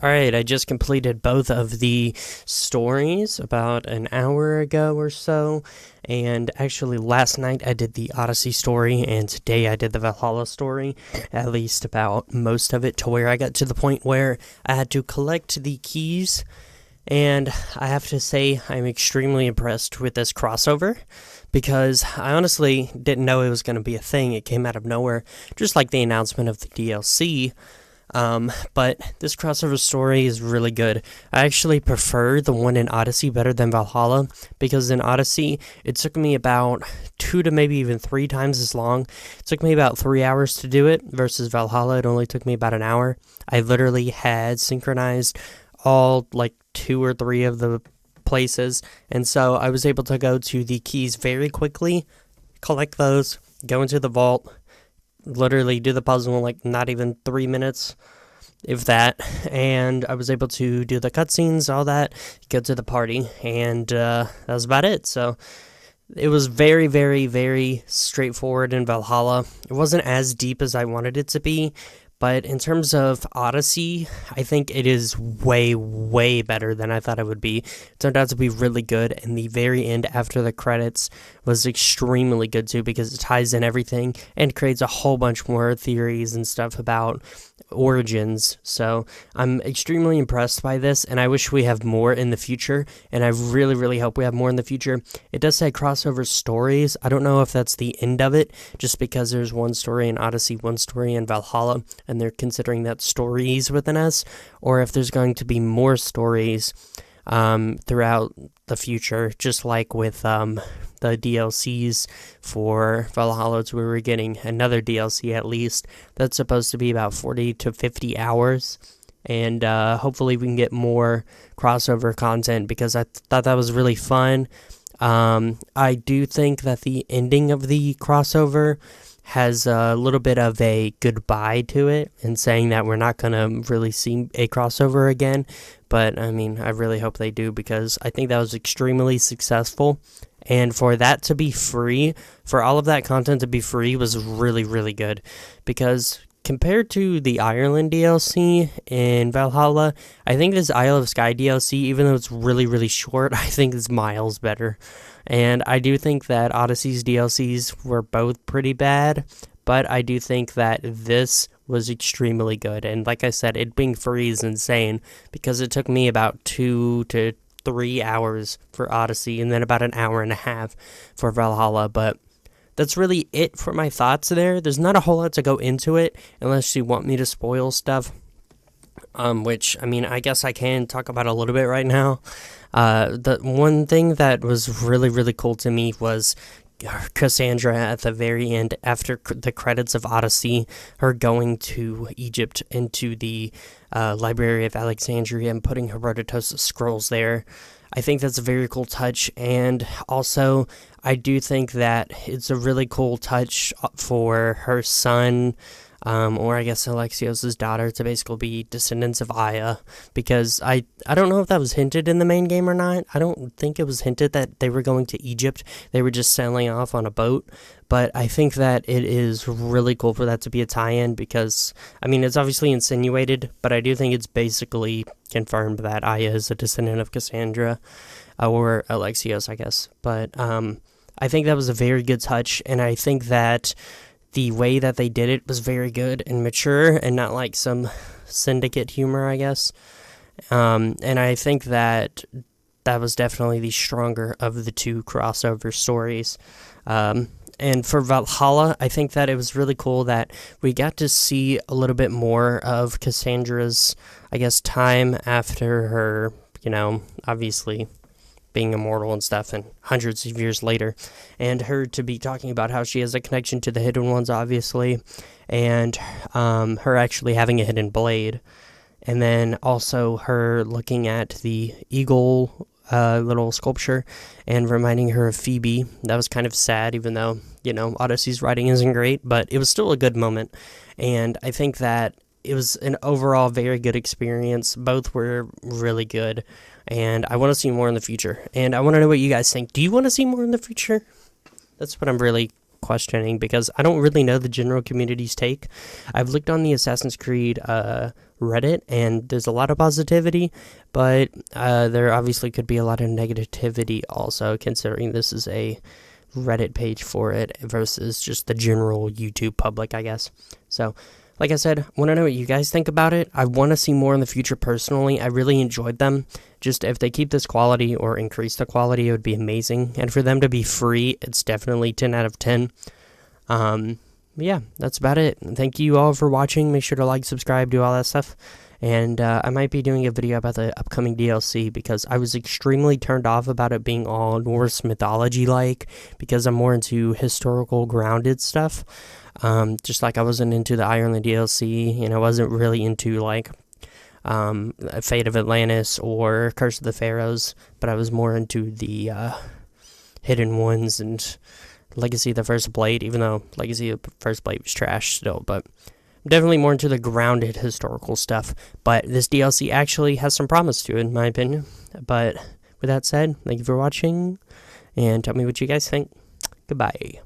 Alright, I just completed both of the stories about an hour ago or so. And actually, last night I did the Odyssey story, and today I did the Valhalla story. At least about most of it, to where I got to the point where I had to collect the keys. And I have to say, I'm extremely impressed with this crossover, because I honestly didn't know it was going to be a thing. It came out of nowhere, just like the announcement of the DLC. But this crossover story is really good. I actually prefer the one in Odyssey better than Valhalla, because in Odyssey, it took me about 2 to maybe even 3 times as long. It took me about 3 hours to do it, versus Valhalla, it only took me about an hour. I literally had synchronized all, like, 2 or 3 of the places, and so I was able to go to the keys very quickly, collect those, go into the vault, literally do the puzzle in like not even 3 minutes, if that, and I was able to do the cutscenes, all that, get to the party, and that was about it. So it was very, very, very straightforward in Valhalla. It wasn't as deep as I wanted it to be, but in terms of Odyssey, I think it is way, way better than I thought it would be. It turned out to be really good, and the very end after the credits was extremely good too, because it ties in everything and creates a whole bunch more theories and stuff about origins. So I'm extremely impressed by this, and I wish we have more in the future, and I really, really hope we have more in the future. It does say crossover stories. I don't know if that's the end of it, just because there's one story in Odyssey, one story in Valhalla, and they're considering that stories within us, or if there's going to be more stories throughout the future, just like with the DLCs for Valhalla. We were getting another DLC at least that's supposed to be about 40 to 50 hours, and hopefully we can get more crossover content, because I thought that was really fun. I do think that the ending of the crossover has a little bit of a goodbye to it, and saying that we're not going to really see a crossover again. But I mean, I really hope they do, because I think that was extremely successful. And for that to be free, for all of that content to be free, was really, really good. Because compared to the Ireland DLC in Valhalla, I think this Isle of Skye DLC, even though it's really, really short, I think it's miles better. And I do think that Odyssey's DLCs were both pretty bad, but I do think that this was extremely good. And like I said, it being free is insane, because it took me about 2 to 3 hours for Odyssey, and then about an hour and a half for Valhalla. But that's really it for my thoughts there. There's not a whole lot to go into it, unless you want me to spoil stuff. Which, I mean, I guess I can talk about a little bit right now. The one thing that was really, really cool to me was Cassandra at the very end, after the credits of Odyssey, her going to Egypt, into the Library of Alexandria, and putting Herodotus' scrolls there. I think that's a very cool touch, and also I do think that it's a really cool touch for her son, or I guess Alexios' daughter, to basically be descendants of Aya, because I don't know if that was hinted in the main game or not. I don't think it was hinted that they were going to Egypt. They were just sailing off on a boat, but I think that it is really cool for that to be a tie-in, because, I mean, it's obviously insinuated, but I do think it's basically confirmed that Aya is a descendant of Cassandra, or Alexios, I guess. But I think that was a very good touch, and I think that the way that they did it was very good and mature, and not like some syndicate humor, I guess. And I think that that was definitely the stronger of the two crossover stories. And for Valhalla, I think that it was really cool that we got to see a little bit more of Cassandra's, I guess, time after her, obviously being immortal and stuff, and hundreds of years later, and her to be talking about how she has a connection to the Hidden Ones, obviously, and her actually having a hidden blade, and then also her looking at the eagle little sculpture and reminding her of Phoebe. That was kind of sad, even though, Odyssey's writing isn't great, but it was still a good moment, and I think that it was an overall very good experience. Both were really good, and I want to see more in the future. And I want to know what you guys think. Do you want to see more in the future? That's what I'm really questioning because I don't really know the general community's take. I've looked on the Assassin's Creed Reddit, and there's a lot of positivity, but there obviously could be a lot of negativity also, considering this is a Reddit page for it versus just the general YouTube public, I guess. So, like I said, I want to know what you guys think about it. I want to see more in the future personally. I really enjoyed them. Just if they keep this quality or increase the quality, it would be amazing. And for them to be free, it's definitely 10 out of 10. Yeah, that's about it. Thank you all for watching. Make sure to like, subscribe, do all that stuff. And I might be doing a video about the upcoming DLC because I was extremely turned off about it being all Norse mythology-like because I'm more into historical grounded stuff. Just like I wasn't into the Ireland DLC, and I wasn't really into like Fate of Atlantis or Curse of the Pharaohs, but I was more into the Hidden Ones and Legacy of the First Blade, even though Legacy of the First Blade was trash still, but I'm definitely more into the grounded historical stuff. But this DLC actually has some promise to it, in my opinion. But with that said, thank you for watching, and tell me what you guys think. Goodbye.